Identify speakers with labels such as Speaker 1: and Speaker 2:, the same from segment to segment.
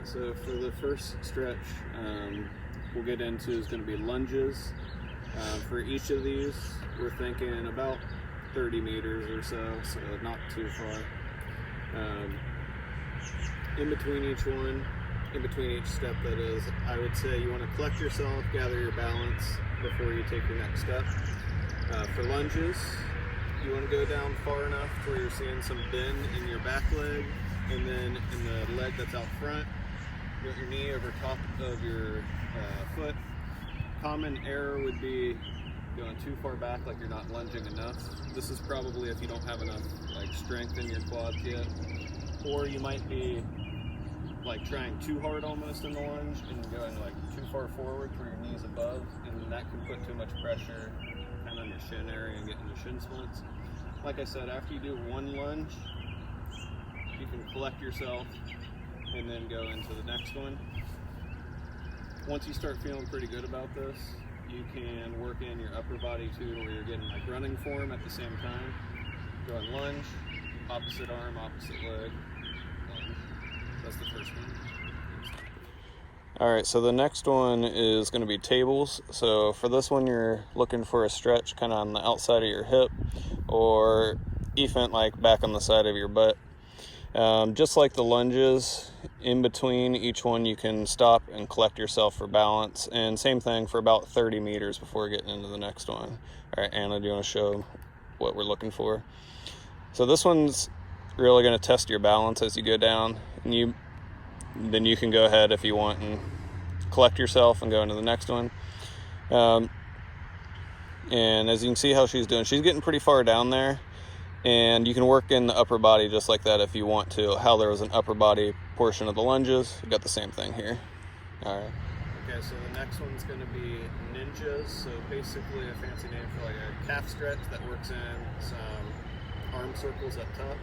Speaker 1: right, so for the first stretch we'll get into is going to be lunges. For each of these, we're thinking about 30 meters or so not too far. In between each one, in between each step that is, I would say you want to collect yourself, gather your balance before you take your next step. For lunges, you want to go down far enough where you're seeing some bend in your back leg, and then in the leg that's out front, put your knee over top of your foot. Common error would be going too far back, like you're not lunging enough. This is probably if you don't have enough strength in your quads yet, or you might be trying too hard almost in the lunge and going too far forward for your knees above, and that can put too much pressure kind of on your shin area and get into shin splints. Like I said, after you do one lunge, you can collect yourself and then go into the next one. Once you start feeling pretty good about this, you can work in your upper body too, where you're getting running form at the same time. Going lunge, opposite arm, opposite leg, lunge. That's the first one. All right, so the next one is going to be tables. So for this one, you're looking for a stretch kind of on the outside of your hip, or even back on the side of your butt. Just like the lunges, in between each one you can stop and collect yourself for balance, and same thing for about 30 meters before getting into the next one. All right, Anna, do you want to show what we're looking for? So this one's really going to test your balance as you go down, and then you can go ahead if you want and collect yourself and go into the next one. And as you can see how she's doing, she's getting pretty far down there, and you can work in the upper body just like that if you want to. How there was an upper body portion of the lunges, we got the same thing here. All right. Okay, so the next one's going to be ninjas. So basically a fancy name for a calf stretch that works in some arm circles up top.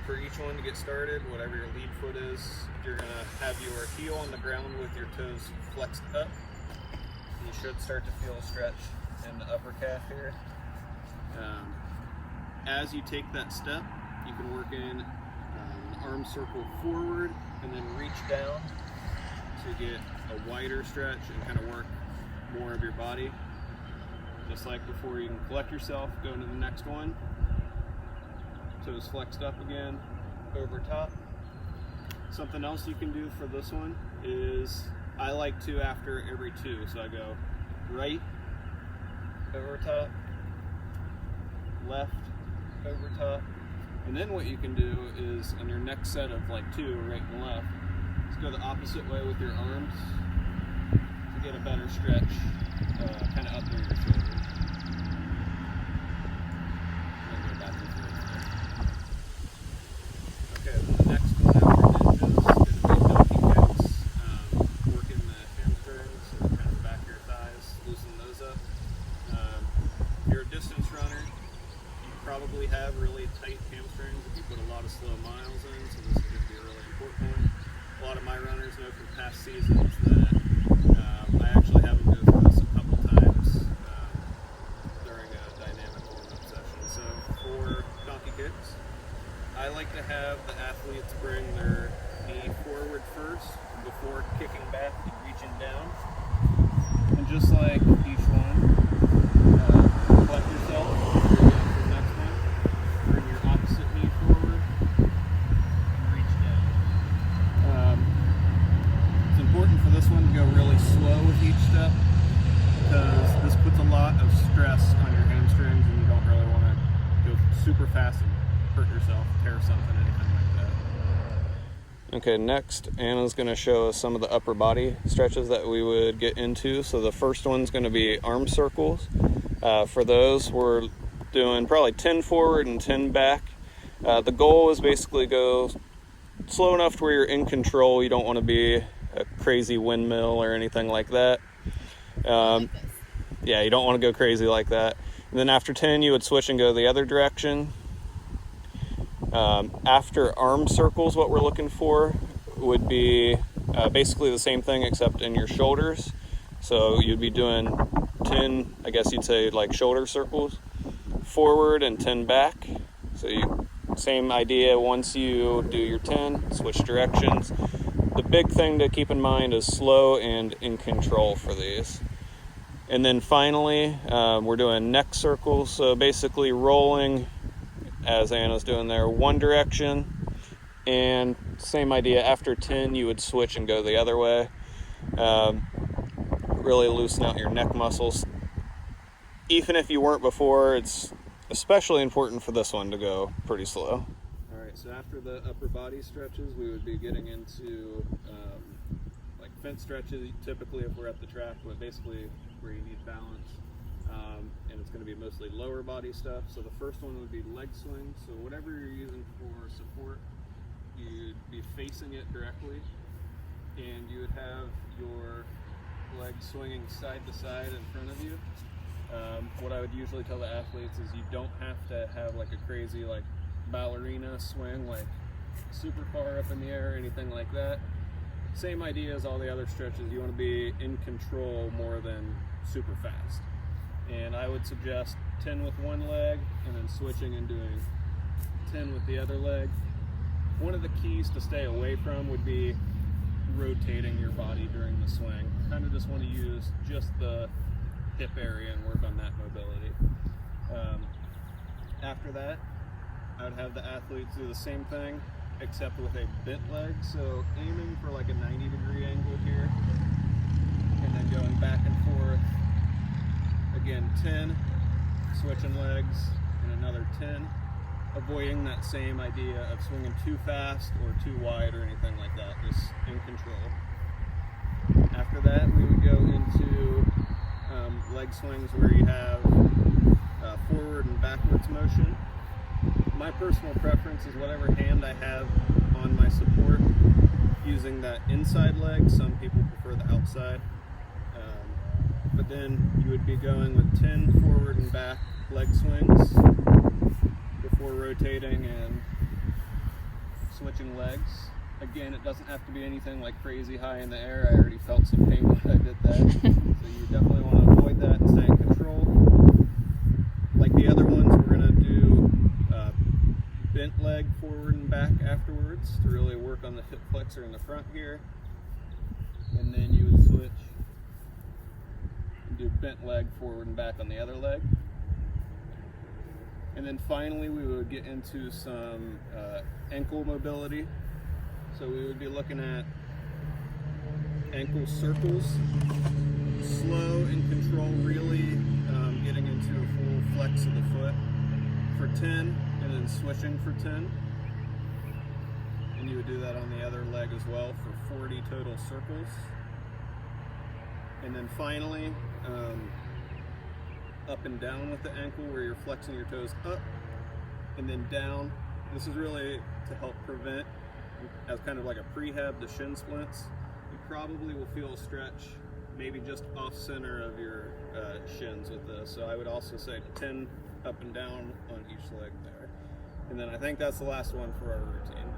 Speaker 1: For each one to get started, whatever your lead foot is, you're going to have your heel on the ground with your toes flexed up. You should start to feel a stretch in the upper calf here. As you take that step, you can work in an arm circle forward and then reach down to get a wider stretch and kind of work more of your body. Just like before, you can collect yourself, go into the next one. Toes flexed up again, over top. Something else you can do for this one is, I like to after every two, so I go right, over top, left, over top, and then what you can do is on your next set of two, right and left, just go the opposite way with your arms to get a better stretch kind of up near your shoulders. Okay, the next one after ninjas is going to be donkey kicks. Working the hamstrings, so kind of the back of your thighs, loosen those up. If you're a distance runner, you probably have really tight hamstrings if you put a lot of slow miles in, so this is going to be a really important one. A lot of my runners know from past seasons that I actually have them go through this a couple times during a dynamic warm-up session. So for donkey kicks, I like to have the athletes bring their knee forward first before kicking back and reaching down. And just like each one, collect yourself, you're going to the next one, bring your opposite knee forward, and reach down. It's important for this one to go really slow with each step, because this puts a lot of stress on your hamstrings, and you don't really want to go super fast and hurt yourself, tear something, anything like that. Okay, next Anna's going to show us some of the upper body stretches that we would get into. So the first one's going to be arm circles. For those, we're doing probably 10 forward and 10 back. The goal is basically go slow enough to where you're in control. You don't want to be a crazy windmill or anything like that. Yeah, you don't want to go crazy like that. And then after 10, you would switch and go the other direction. After arm circles, what we're looking for would be basically the same thing except in your shoulders. So you'd be doing 10, I guess you'd say shoulder circles, forward and 10 back. So you Same idea, once you do your 10, switch directions. The big thing to keep in mind is slow and in control for these. And then finally, we're doing neck circles, so basically rolling, as Anna's doing there, one direction. And same idea, after 10 you would switch and go the other way. Really loosen out your neck muscles. Even if you weren't before, it's especially important for this one to go pretty slow. Alright, so after the upper body stretches, we would be getting into like fence stretches, typically if we're at the track, but basically where you need balance. And it's going to be mostly lower body stuff. So the first one would be leg swing. So whatever you're using for support, you'd be facing it directly, and you would have your legs swinging side to side in front of you. What I would usually tell the athletes is you don't have to have like a crazy like ballerina swing, like super far up in the air or anything like that. Same idea as all the other stretches. You want to be in control more than super fast. And I would suggest 10 with one leg and then switching and doing 10 with the other leg. One of the keys to stay away from would be rotating your body during the swing. Kind of just want to use just the hip area and work on that mobility. After that, I would have the athletes do the same thing, except with a bent leg. So aiming for like a 90-degree angle here, and then going back and forth. Again, 10, switching legs, and another 10. Avoiding that same idea of swinging too fast or too wide or anything like that, just in control. After that, we would go into leg swings where you have forward and backwards motion. My personal preference is whatever hand I have on my support, using that inside leg. Some people prefer the outside. But then you would be going with 10 forward and back leg swings before rotating and switching legs. Again, it doesn't have to be anything like crazy high in the air. I already felt some pain when I did that. So you definitely want to avoid that and stay in control. Like the other ones, we're going to do bent leg forward and back afterwards to really work on the hip flexor in the front here. And then you would switch and do bent leg forward and back on the other leg. And then finally we would get into some ankle mobility. So we would be looking at ankle circles, slow and control, really getting into a full flex of the foot for 10, and then switching for 10. And you would do that on the other leg as well for 40 total circles. And then finally, up and down with the ankle, where you're flexing your toes up and then down. This is really to help prevent, as kind of like a prehab, the shin splints. You probably will feel a stretch maybe just off center of your shins with this. So I would also say 10 up and down on each leg there. And then I think that's the last one for our routine.